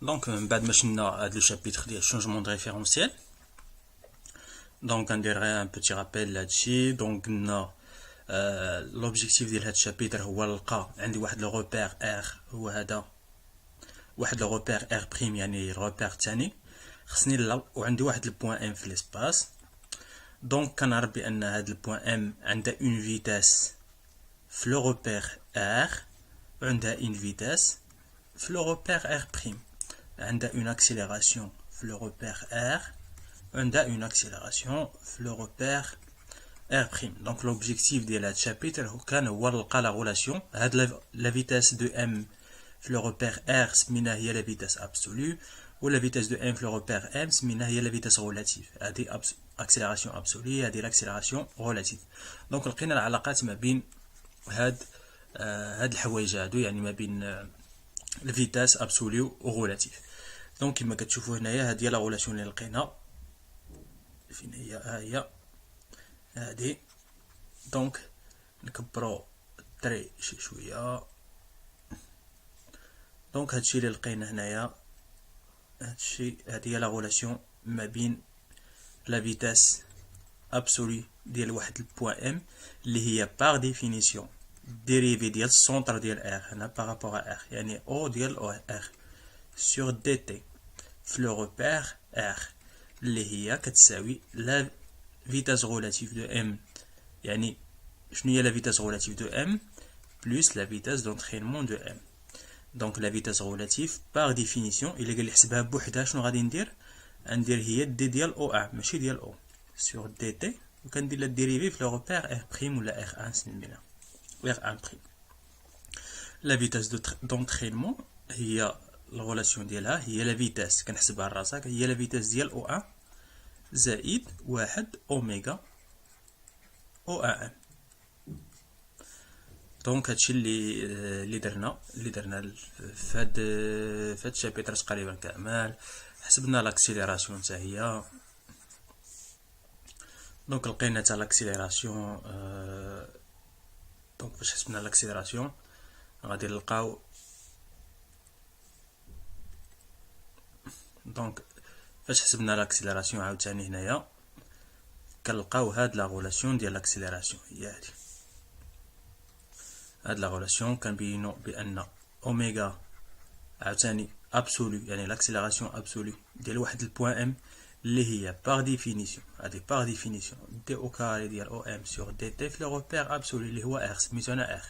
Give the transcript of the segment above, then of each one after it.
Donc, بعد ما شفنا هذا لو chapitre ديال changement de référentiel. Donc, on dirait un petit rappel là-dessus. Donc, l'objectif ديال هذا الشابيتر هو نلقى عندي واحد لو repère R هو هذا واحد لو repère R prime يعني الريبير الثاني خصني لا وعندي واحد البوان M في l'espace. Donc, كنعرف بأن هذا البوان M عندها une vitesse في لو repère R وعندها une vitesse في لو repère R prime. عندها une accélération في le repère R عندها une accélération في le repère R'. Donc l'objectif de ce chapitre كان هو نلقى la relation هاد la vitesse de M في le repère R سميناها هي la vitesse absolue و la vitesse de M في le repère M سميناها هي la vitesse relative. هادي accélération absolue هادي l'accélération relative. Donc لقينا العلاقات ما بين هاد الحوايج هادو يعني ما بين la vitesse absolue و relative. دونك كما كتشوفوا هنايا هذه هي لا غولاسيون اللي لقينا فين هي هي هذه. دونك نكبروا الطري شي شويه. دونك هادشي اللي لقينا هنايا هادشي هذه هي لا غولاسيون ما بين لا فيتاس ابسولي ديال واحد البوان ام اللي هي باغ ديفينيسيون ديريفي ديال السونتر ديال ار هنا بارابور ا ار يعني او ديال او ار sur dt في le repère R اللي هي كتساوي la vitesse relative de M يعني شنو هي la vitesse relative de M plus la vitesse d'entraînement de M. donc la vitesse relative par définition إلا قال لي حسبها بوحدها شنو غادي ندير هي دي ديال O1 ماشي ديال O sur dt وكندير لا ديريفي في le repère R' ولا R1 سميناها R1'. la vitesse d'entraînement هي la relation ديالها هي la vitesse كنحسبها لراسك هي la vitesse ديال O1 زائد واحد أوميغا O1. دونك هادشي اللي درنا في هاد الشابيتر تقريبا كامل. حسبنا لاكسيليراسيون حتى هي. دونك لقينا حتى لاكسيليراسيون. دونك فاش حسبنا لاكسيليراسيون غادي نلقاو دونك فاش حسبنا لاكسيليراسيون عاوتاني هنايا كنلقاو هاد لا غولاسيون ديال لاكسيليراسيون هي هادي. هاد لا غولاسيون كنبينو بان اوميغا عاوتاني ابسولو يعني لاكسيليراسيون ابسولو ديال واحد البوان ام اللي هي باغ ديفينيسيون هادي باغ ديفينيسيون دي او كاري ديال او ام سور دي تي في لو روبير ابسولو اللي هو ار سميتو انا ار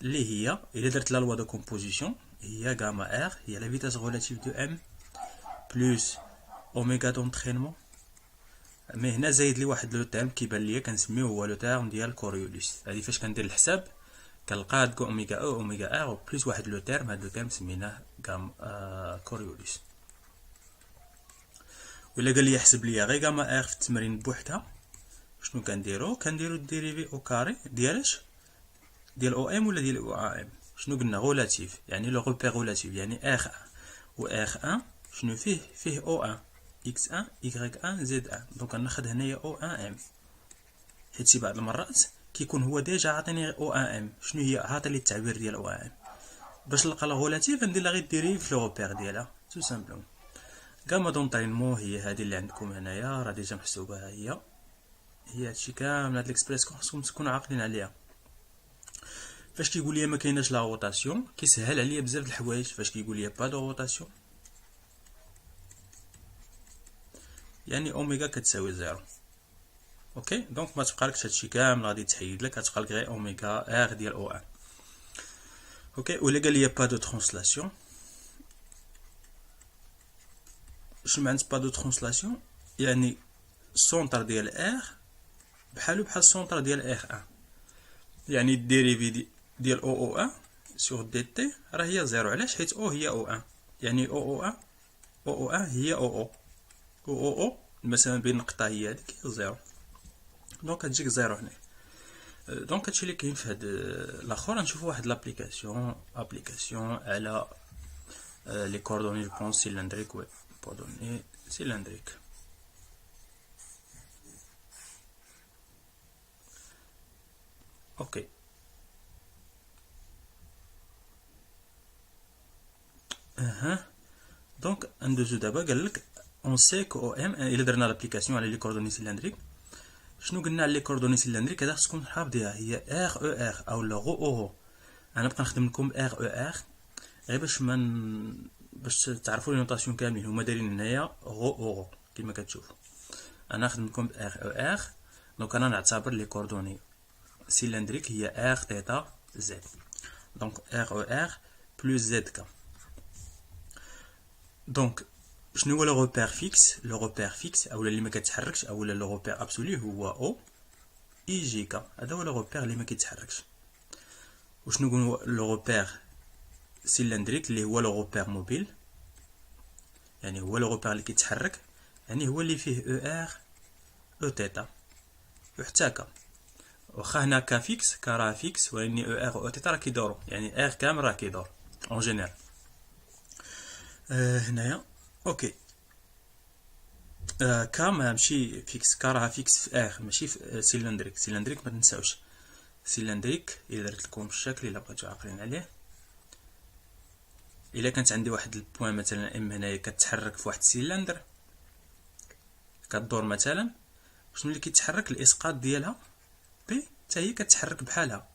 اللي هي الا درت لا لوا دو كومبوزيسيون هي غاما ار هي لا فيتاس ريلاتيف دو ام بلس اوميغا دونترينمون. مي هنا زايد لي واحد لو تيرم كيبان ليا كنسميوه هو لو تيرم ديال كوريوليس. هادي فاش كندير الحساب كنلقى هاد اوميغا او اوميغا ار بلس واحد لو تيرم هاد لو تيرم سميناه غام كوريوليس. ولا قال لي يحسب ليا غير غاما ار في التمرين بوحدها شنو كنديرو الديريفي او كاري ديالاش ديال او ام ولا ديال او ام. شنو قلنا ريلاتيف يعني لو روبير ريلاتيف يعني ار و ار 1 شنو فيه او 1 x1 y1 z1. دونك ناخذ هنايا او 1 ام حيت بعض المرات كيكون هو ديجا عطيني او 1 ام شنو هي عاطي لي التعبير ديال او 1 ام باش نلقى لا ريلاتيف ندير لها غير ديريف في لو روبير ديالها تو سامبلوم. غاما دونطرينمون هي هذه اللي عندكم هنايا راه ديجا محسوبه هي هادشي كامل. هاد ليكسبريسيون خصكم تكونوا عاقلين عليها. فاش كيقول لي ما كايناش لا روتاسيون كيسهل عليا بزاف د الحوايج. فاش كيقول لي با دو روتاسيون يعني اوميغا كتساوي زيرو. اوكي دونك ما تبقالكش هادشي كامل غادي تحيد لك غتبقالك غير اوميغا ار ديال او 1. اوكي ولا قال لي با دو ترانسلاسيون شنو معنات با دو ترانسلاسيون يعني السونتر ديال ار بحال السونتر ديال ار 1 يعني الديريفي ديال او 1 سور دي تي راه هي زيرو. علاش؟ حيت او هي او 1 يعني او 1 هي او المسافه بين النقطه هي هذيك زيرو. دونك تجيك زيرو هنا. دونك هادشي اللي كاين في هاد الاخر. نشوفوا واحد لابليكاسيون على لي كوردوني جو بونس سيلندريك وي كوردوني سيلندريك. اوكي دونك ندوزو دابا قالك اون سي كو او ام الا درنا لابليكاسيون على لي كوردوني سيلندريك. شنو قلنا على لي كوردوني سيلندريك؟ هذا خصكم حافظيها، هي ار او ار او لو غو او. انا نبقى نخدم لكم ار او ار غير باش تعرفوا لي نوطاسيون كاملين. هما دايرين هنايا غو او كيما كتشوفوا. انا نخدم لكم ار او ار. دونك انا نعتبر لي كوردوني سيلندريك هي ار تيتا زد. دونك ار او ار بلس زد كا. دونك شنو هو لو روبير فيكس؟ لو روبير فيكس اولا اللي ما كيتحركش اولا لو روبير ابسولي هو او اي جي كا. هذا هو لو روبير اللي ما كيتحركش. وشنو هو لو روبير سيلندريك اللي هو لو روبير موبيل؟ يعني هو لو روبير اللي كيتحرك، يعني هو اللي فيه او ار او تيتا وحتى كا. واخا هنا كا فيكس، كا راه فيكس، ولكن او ار او تيتا راه كيدورو، يعني ار كامل راه كيدور اون جينيرال. هنايا اوكي. كا ماشي فيكس، كا راه فيكس في ار ماشي في سيلندريك. سيلندريك ما تنساوش سيلندريك. الا درت لكم الشكل الا بغيتو عاقلين عليه، الا كانت عندي واحد البوين مثلا ام هنايا كتحرك في واحد السيلندر كدور مثلا، شنو اللي كيتحرك؟ الاسقاط ديالها بي حتى هي كتحرك بحالها.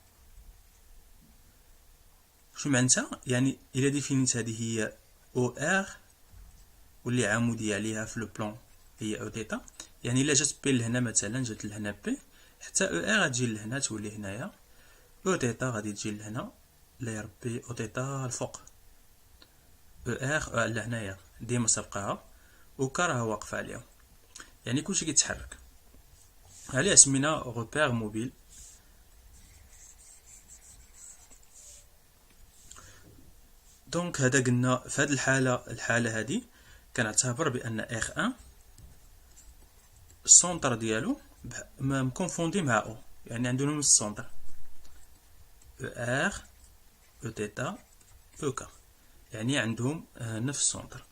شنو معناتها؟ يعني الا ديفينيت هذه هي او ار واللي عموديه عليها في لو بلان هي او تيتا، يعني الا جات بي لهنا مثلا، جات لهنا بي، حتى او ار غتجي لهنا تولي هنايا او تيتا غادي تجي لهنا، لا يا ربي او تيتا الفوق او ار لهنايا ديما سابقاها، وكا راه واقفه عليها، يعني كلشي كيتحرك. عليه سمينا روبير موبيل. دونك هذا قلنا في هذه الحاله هذه كنعتبر بان اخ 1 السونتر ديالو مكونفوندي مع او، يعني عندنا نفس السونتر او ار او تيتا او كا، يعني عندهم نفس السونتر.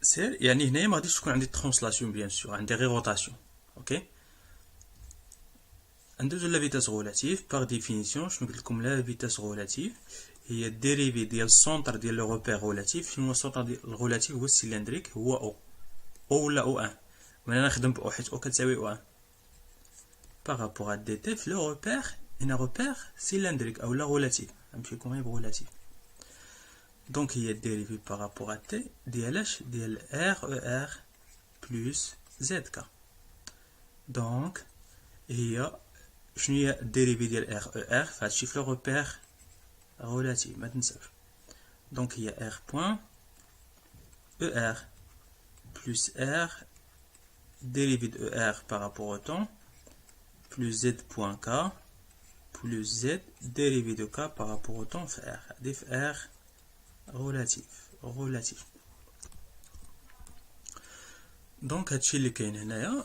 سير يعني هنايا ما غاديش تكون عندي ترانسلاسيون بيان سور، عندي غير روتاسيون. اوكي. ندوزو لا فيتاس غولاتيف. باغ ديفينيسيون شنو قلت لكم؟ لا فيتاس غولاتيف هي الديريفي ديال السونتر ديال لو روبير غولاتيف. شنو هو السونتر ديال الغولاتيف؟ هو السيلندريك، هو او ولا او 1. وانا نخدم ب او حيت او كتساوي او 1 بارابور ا دي تي في لو روبير. هنا روبير سيلندريك او لا غولاتيف، نمشي لكم غير بغولاتيف. دونك هي الديريفي بارابور ا تي ديالاش؟ ديال ار او ار بلس زد كا. دونك هي شنو هي الديريفي ديال ار او ار فهادشي في لو روبير غولاتيف ما تنساوش. دونك هي ار بوين او ار plus r dérivé de r par rapport au temps plus z point k plus z dérivé de k par rapport au temps في r. هادي في r relatif. دونك هادشي اللي كاين هنايا.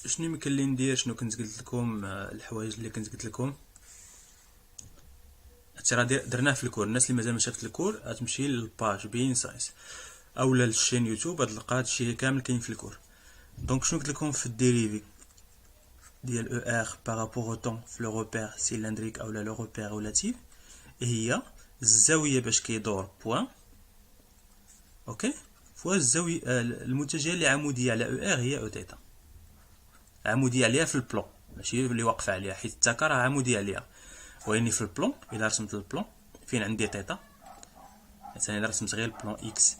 شنو يمكن لي ندير؟ شنو كنت قلت لكم الحوايج اللي كنت قلت لكم حتى راه درناه في الكور. الناس اللي مازال ما شافت الكور غتمشي للباج بين ساينس اولا للشين يوتيوب، غتلقى هادشي كامل كاين في الكور. دونك شنو قلت لكم في الديريفي ديال او ار بارابور او طون في لو روبير سيلندريك اولا لو روبير ريلاتيف، هي الزاويه باش كيدور بوين اوكي فوا الزاويه المتجهه اللي عموديه على او ار هي او تيتا، عموديه عليها في البلون ماشي اللي واقفه عليها، حيت التاكا راه عموديه عليها. ويني في البلون الا رسمت البلون فين عندي تيتا، مثلا الا رسمت غير البلون اكس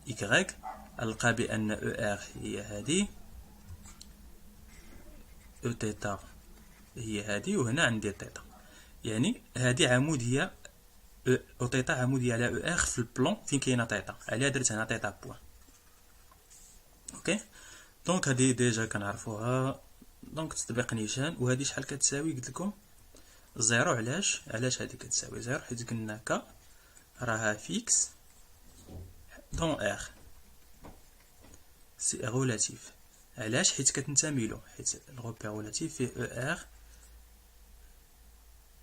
إكغيك، ألقى بأن او ار هي هادي، او تيتا هي هادي، وهنا عندي تيتا، يعني هادي عمودية او تيتا عمودية على او ار في البلون فين كاينة تيتا، عليها درت هنا تيتا بوان. اوكي. دونك هادي ديجا كنعرفوها. دونك تطبيق نيشان. وهادي شحال كتساوي؟ قلت لكم زيرو. علاش هادي كتساوي زيرو؟ حيت قلنا كا راها فيكس دون ار سي غولاتيف. علاش؟ حيت كتنتمي له، حيت الغوبير غولاتيف فيه او ار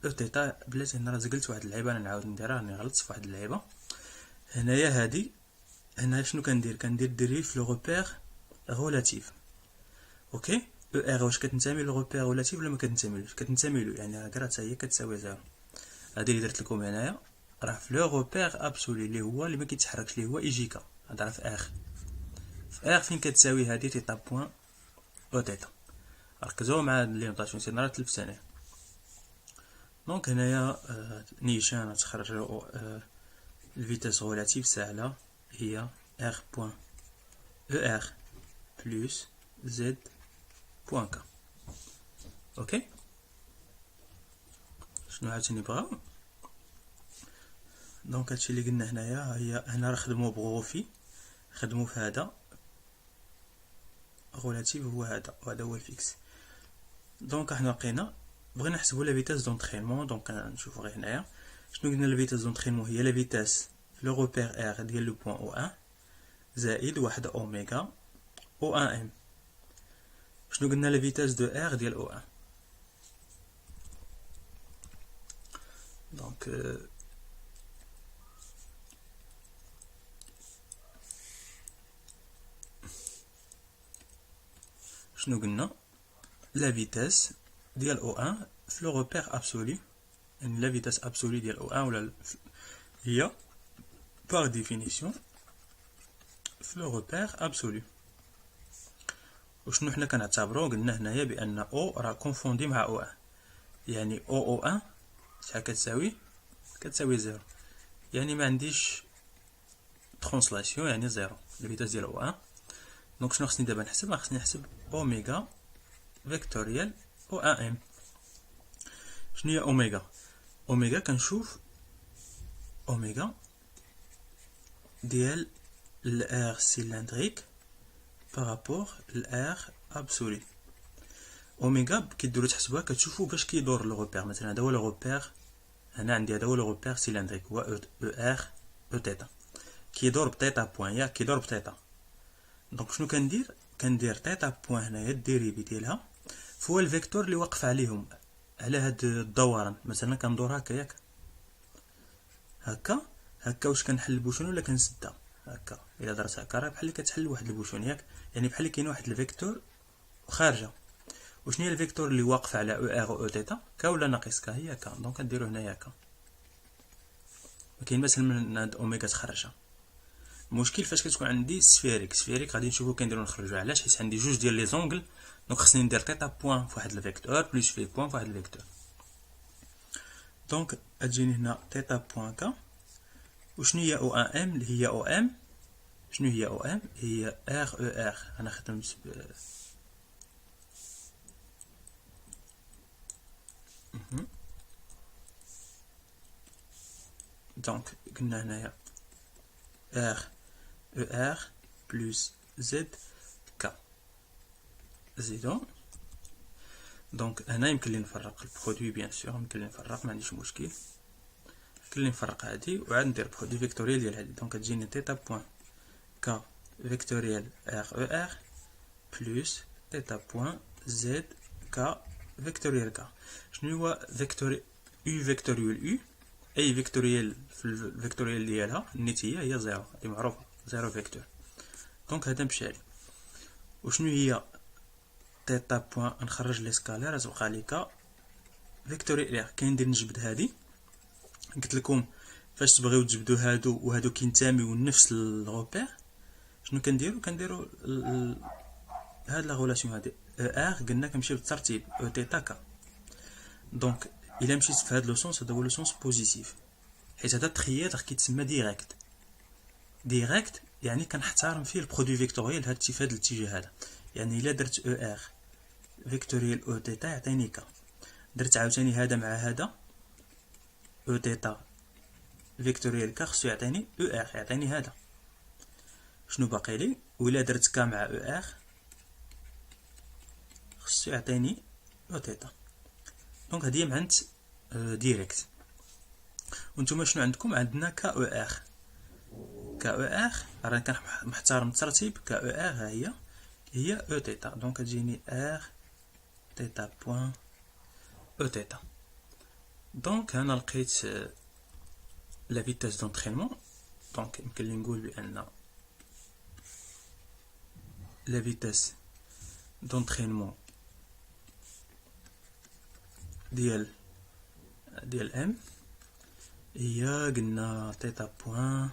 او تيتا. بلاتي هنا راه زقلت واحد اللعيبه، انا نعاود نديرها، راني غلطت في واحد اللعيبه هنايا. هادي هنا شنو كندير ديري في لو غوبير غولاتيف. اوكي. او ار واش كتنتمي للغوبير غولاتيف ولا ما كتنتميلوش؟ كتنتمي له، يعني راه كرا حتى هي كتساوي زيرو. هادي اللي درت لكم هنايا راه في لو روبير ابسولي اللي هو اللي ما كيتحركش اللي هو ايجيكا. هاد راه في اخ، في اخ فين كتساوي هادي تيتا بوين او تيتا. ركزوا مع هاد لي نوطاسيون سي راه تلبس انا. دونك هنايا نيشان تخرجوا الفيتاس غولاتيف ساهله هي ار بوين او ار بلس زد بوين كا. اوكي شنو عاوتاني بغاو؟ دونك هادشي اللي قلنا هنايا هي هنا راه خدموا بغوفي، خدموا في هذا غولاتيف هو هذا وهذا هو الفيكس. دونك حنا لقينا بغينا نحسبوا لا فيتاس دونطرينمون. دونك نشوفوا غير هنايا شنو قلنا. لا فيتاس دونطرينمون هي لا فيتاس في لو روبير ار ديال لو بوين او 1 زائد واحد اوميغا او 1 ام. شنو قلنا لا فيتاس دو ار ديال او 1. دونك شنو قلنا لا فيتاس ديال او 1 في لو روبير ابسولي، يعني لا فيتاس ابسولي ديال او 1 ولا هي par définition في لو روبير ابسولي. وشنو حنا كنعتبرو؟ قلنا هنايا بان او راه كونفوندي مع او 1، يعني او 1 شحال كتساوي؟ كتساوي زيرو، يعني ما عنديش ترانسلاسيون، يعني زيرو الفيتاس ديال او 1. دونك شنو خصني دابا نحسب؟ خصني نحسب اوميغا فيكتوريال او 1 ام. شنو هي اوميغا؟ اوميغا كنشوف اوميغا ديال الار سيلندريك بارابور الار ابسولي. اوميغا كيديروا تحسبوها كتشوفوا باش كيدور لو روبير. مثلا هذا هو لو روبير، هنا عندي هذا هو لو روبير سيلندريك هو او ار او تيتا، كيدور بتيتا بوين ياك كيدور بتيتا. دونك شنو كندير تيتا بوين هنايا الديريبي ديالها فهو الفيكتور اللي واقف عليهم على هاد الدوران. مثلا كندور هكا ياك هكا واش كنحل البوشون ولا كنسدها هكا؟ الا درت هكا راه بحال اللي كتحل واحد البوشون ياك، يعني بحال اللي كاين واحد الفيكتور خارجه. وشنو هي الفيكتور اللي واقف على او ار او تيتا؟ كا ولا ناقص كا؟ هي كا. دونك كنديرو هنايا كا، ما كاين مثلا من هاد اوميغا تخرجها. المشكل فاش كتكون عندي سفيريك غادي نشوفو كنديرو نخرجو. علاش؟ حيت عندي جوج ديال لي زونغل، دونك خصني ندير تيتا بوين فواحد الفيكتور بلس في بوين فواحد الفيكتور. دونك اجيني هنا تيتا بوين كا. وشنو هي او ان ام؟ اللي هي او ام. شنو هي او ام؟ هي ار او ار. انا خدمت دونك قلنا هنايا ار او ار بلس زد كا زيدو. دونك هنا يمكن لي نفرق البرودوي بيان سور، يمكن لي نفرق ما عنديش مشكل، يمكن لي نفرق هادي وعاد ندير برودوي فيكتوريال ديال هادي. دونك تجيني تيتا بوين كا فيكتوريال ار او ار بلس تيتا بوين زد كا فيكتوريال كا. شنو هو فيكتوري يو فيكتوريال يو؟ اي فيكتوريال في الفيكتوريال ديالها النتيه هي زيرو، هادي معروفه زيرو فيكتور. دونك هذا مشى لي. وشنو هي تيتا بوين؟ نخرج لي سكالير تبقى لي كا فيكتوريال ار. كندير نجبد هادي، قلت لكم فاش تبغيو تجبدوا هادو وهادو كينتميو لنفس الروبير شنو كنديروا هاد لا غولاسيون هادي ار قلنا كنمشي بالترتيب او تيتا كا. دونك الا مشيت في هاد لو سونس هذا هو لو سونس بوزيتيف، حيت هذا التخييط راه كيتسمى ديريكت يعني كنحترم فيه البرودوي فيكتوريال هاد في هاد الاتجاه هذا. يعني الا درت او ار فيكتوريال او تيتا يعطيني كا، درت عاوتاني هذا مع هذا او تيتا فيكتوريال كا خصو يعطيني او ار، يعطيني هذا. شنو باقي لي؟ ولا درت كا مع او ار خصو يعطيني او تيتا. دونك هذه معنت ديريكت. وانتم شنو عندكم؟ عندنا كا او ار. كا او ار راه كان محترم الترتيب. كا او ار ها هي او تيتا. دونك تجيني ار تيتا بوين او تيتا. دونك هنا لقيت لا فيتاس دونطرينمون. دونك يمكن لي نقول بان لا فيتاس دونطرينمون ديال ام هي قلنا تيتا بوان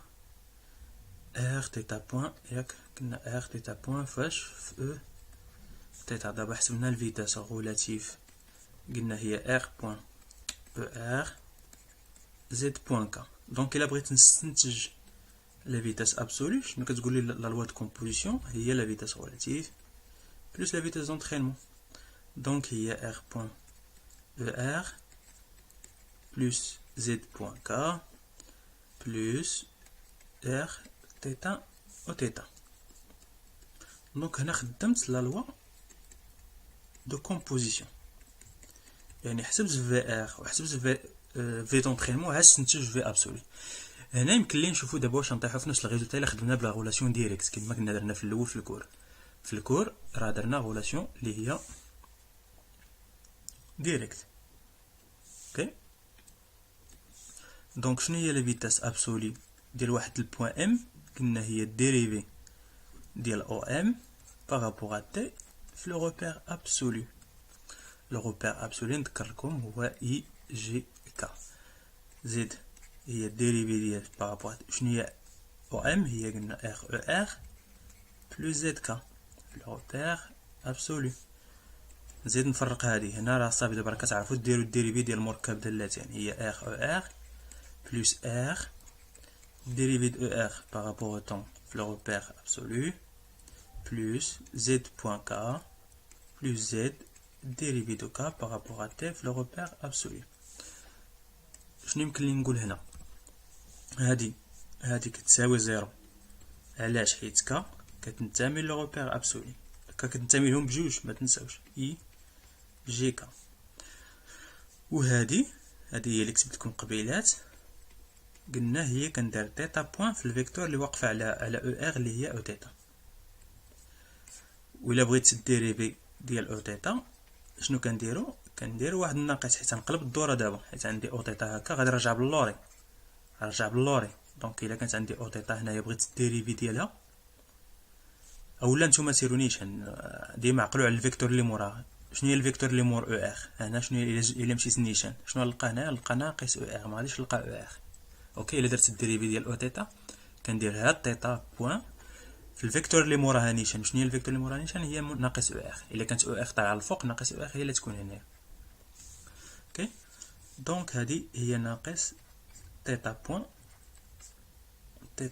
ار تيتا بوان ياك، قلنا ار تيتا بوان فاش في او تيتا. دابا حسبنا الفيتاس غولاتيف، قلنا هي ار بوان او ار زد بوان كا. دونك الا بغيت نستنتج لا فيتاس ابسولو، شنو كتقول لي لا لوا دو كومبوزيسيون؟ هي لا فيتاس غولاتيف بلس لا فيتاس دونترينمون. دونك هي ار بوان او ار بلس زد بوان كا بلس ار تيتا او تيتا. دونك هنا خدمت لا لوا دو كومبوزيسيون، يعني حسبت في ار وحسبت في دونترينمون عاد استنتج في ابسولي. هنا يمكن لي نشوفو دابا واش نطيحو في نفس الريزولتا الا خدمنا بلا غولاسيون ديريكت كيما كنا درنا في الاول في الكور. في الكور راه درنا غولاسيون اللي هي ديريكت. اوكي دونك شنو هي لا فيتاس ابسولي ديال واحد البوان ام؟ قلنا هي الديريفي ديال او ام بارابور ا تي في لو روبير ابسولو. لو روبير ابسولو نذكركم هو اي جي كا. زد هي الديريفي ديال بارابور شنو هي او ام؟ هي قلنا ار او ار بلس زد كا في لو روبير ابسولو. نزيد نفرق هذه هنا راه صافي دابا كتعرفوا ديروا الديريفي ديال المركب دالتين هي ار او ار بلس ار dérivé de ER par rapport au temps, le repère absolu, plus Z.K, plus Z, dérivé de K par rapport à T, le repère absolu. شنو يمكن لي نقول هنا؟ هادي كتساوي زيرو، علاش؟ حيت K كتنتمي لو روبير ابسولي، K كتنتمي لهم بجوج ما تنساوش اي جي كا. وهادي هي اللي كتبت لكم قبيلات، قلنا هي كندير تيتا بوان في الفيكتور اللي واقفه على او ار اللي هي او تيتا. وإلا بغيت الديريفي ديال او تيتا شنو كنديرو واحد الناقص، حيت نقلب الدوره دابا، حيت عندي او تيتا هكا غادي نرجع باللوري. دونك الا كانت عندي او تيتا هنايا بغيت الديريفي ديالها، اولا نتوما سيرونيش ديما عقلوا على الفيكتور اللي موراها. شنو هي الفيكتور اللي مور او ار؟ هنا شنو هي الا مشيت نيشان شنو نلقى هنا؟ نلقى ناقص او ار، ما غاديش نلقى او ار. اوكي الا درت الديريفي ديال او تيتا كندير هاد تيتا بوان في الفيكتور اللي موراها نيشان. شنو هي الفيكتور اللي موراها نيشان؟ هي ناقص او ار. الا كانت او ار طالعه الفوق ناقص او ار هي اللي تكون هنا. اوكي دونك هذه هي ناقص تيتا بوان في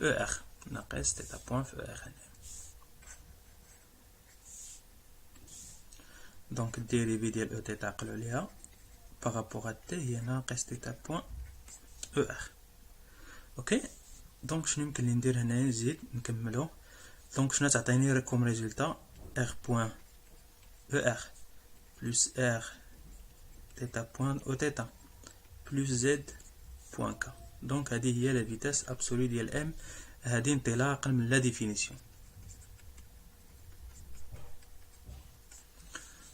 او ار، ناقص تيتا بوان في او ار هنا. دونك الديريفي ديال او تيتا عقلوا عليها بارابور ا تي هي ناقص تيتا بوان او ار. اوكي دونك شنو يمكن لي ندير هنا؟ نزيد نكملو. دونك شنو تعطيني كوم ريزولتا؟ ار بوان او ار بلس ار تيتا بوان او تيتا بلس زد بوان كا. دونك هذه هي لا فيتاس ابسولو ديال ام، هذه انطلاقا من لا ديفينيسيون.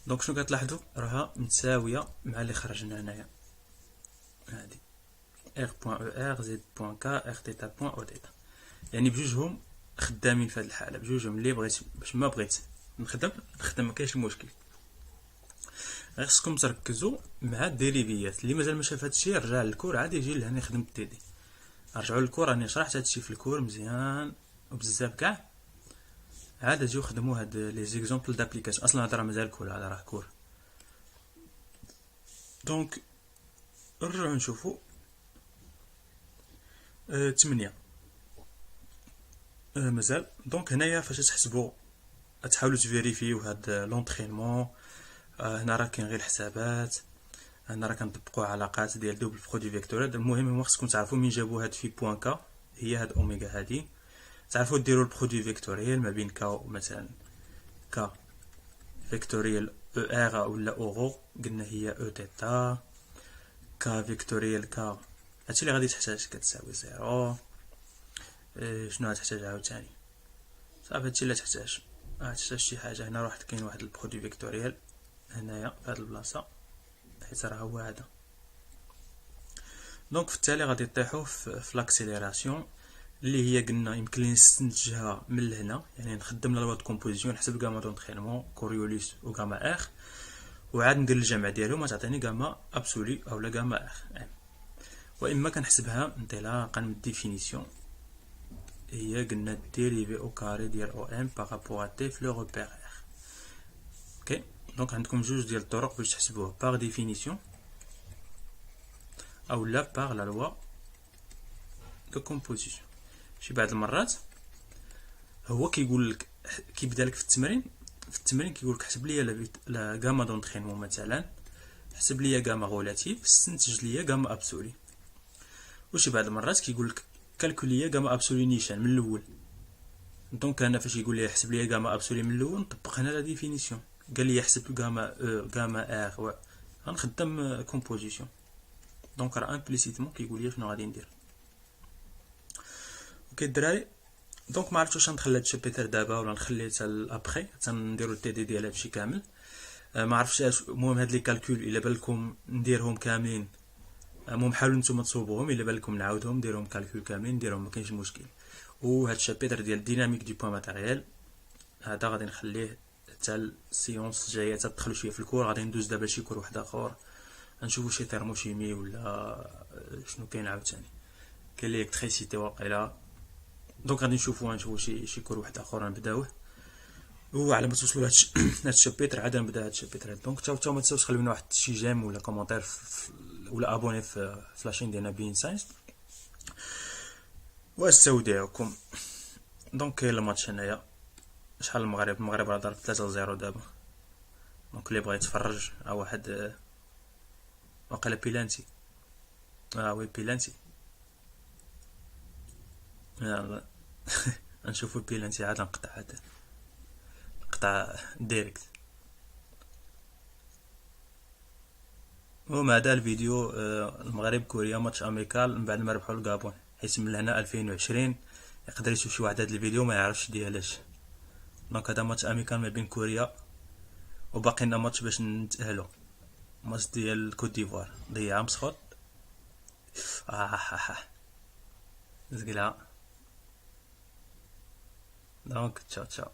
دونك شنو كتلاحظوا؟ راها متساويه مع اللي خرجنا هنايا، هذه ار بوان او ار زد بوان كا ار تيتا بوان او تيتا، يعني بجوجهم خدامين في هذه الحاله، بجوجهم اللي بغيت باش ما بغيت نخدم ما كاينش مشكل. غير خصكم تركزوا مع الديريفيات. اللي مازال ما شاف هذا الشيء رجع للكور عادي يجي لهنا يخدم التيدي. رجعوا للكور، راني شرحت هذا الشيء في الكور مزيان وبزاف كاع، عاد اجيو خدموا هاد لي زيكزامبل دابليكاسيون. اصلا هذا راه مازال كور، هذا راه كور. دونك نرجعوا نشوفوا 8 مازال. دونك هنايا فاش تحسبوا تحاولوا تفيريفيو هاد لونطرينمون، هنا راه كاين غير الحسابات، هنا راه كنطبقوا علاقات ديال دوبل برودوي فيكتورال. المهم هو خصكم تعرفوا من جابوا هاد في بوان كا هي هاد اوميغا، هادي تعرفوا ديروا البرودوي فيكتوريال ما بين كا مثلا كا فيكتوريال او ار ولا اورو، قلنا هي او تيتا كا فيكتوريال كا، هادشي اللي غادي تحتاج كتساوي زيرو. شنو غتحتاج عاوتاني؟ صافي هادشي اللي تحتاج. تحتاج شي حاجه هنا، واحد كاين واحد البرودوي فيكتوريال هنايا في هاد البلاصه، حيت راه هو هذا. دونك في التالي غادي طيحوا في لاكسيليراسيون اللي هي قلنا يمكن لي نستنتجها من لهنا، يعني نخدم لا لوا دو كومبوزيسيون نحسب غاما دونطرينمون كوريوليس و غاما ار، وعاد ندير الجمع ديالهم تعطيني غاما ابسولي اولا غاما اخ. واما كنحسبها انطلاقا من الديفينيسيون هي قلنا ديريفي او كاري ديال او ام بارابور ا تي في لو روبير اخ. اوكي دونك عندكم جوج ديال الطرق باش تحسبوها، باغ ديفينيسيون او لا باغ لا لوا دو كومبوزيسيون. شي بعض المرات هو كيقول لك كيبدا لك في التمرين كيقول لك حسب لي لا غاما دونطرينمون مثلا، حسب لي غاما غولاتيف، استنتج لي غاما ابسولي. وشي بعض المرات كيقول لك كالكولي غاما ابسولي نيشان من الاول. دونك انا فاش يقول لي حسب لي غاما ابسولي من الاول نطبق هنا لا ديفينيسيون. قال لي حسب غاما غاما ار غنخدم كومبوزيسيون. دونك راه امبليسيتمون كيقول لي شنو غادي ندير. اوكي الدراري، دونك ما عرفتش واش ندخل هاد الشابيتر دابا ولا نخليه حتى لابخي حتى نديرو التي دي ديال هادشي كامل. ما عرفتش. المهم هاد لي كالكول الا بالكم نديرهم كاملين، المهم حاولوا نتوما تصوبوهم، الا بالكم نعاودهم نديرهم كالكول كاملين نديرهم، ما كاينش مشكل. وهاد الشابيتر ديال ديناميك دو بوين ماتيريال هذا غادي نخليه حتى السيونس الجايه تدخلوا شويه في الكور. غادي ندوز دابا شي كور واحد اخر نشوفوا شي ثيرموشيمي ولا شنو كاين عاوتاني، كاين الكتريسيتي واقيلا. دونك غادي نشوفوا شي كور واحد اخر نبداوه. وعلى ما توصلوا لهاد الشابيتر عاد نبدا هاد الشابيتر. دونك تا ما تنساوش خليو لنا واحد شي جيم ولا كومونتير ولا ابوني في لاشين ديالنا بين ساينس. واستودعكم. دونك كاين الماتش هنايا شحال المغرب راه ضرب 3-0 دابا. دونك اللي بغا يتفرج واحد وقيلا بيلانتي. وي بيلانتي. يلا نشوفوا بيلانتي عاد نقطع ديريكت. ومع هذا الفيديو المغرب كوريا ماتش اميكال من بعد ما ربحوا الغابون، حيت من هنا 2020 يقدر يشوف شي واحد هذا الفيديو ما يعرفش ديالاش. دونك هذا ماتش اميكال ما بين كوريا، وباقي لنا ماتش باش نتاهلوا، ماتش ديال كوت ديفوار ضيع مسخوط. زقلا. دونك تشاو.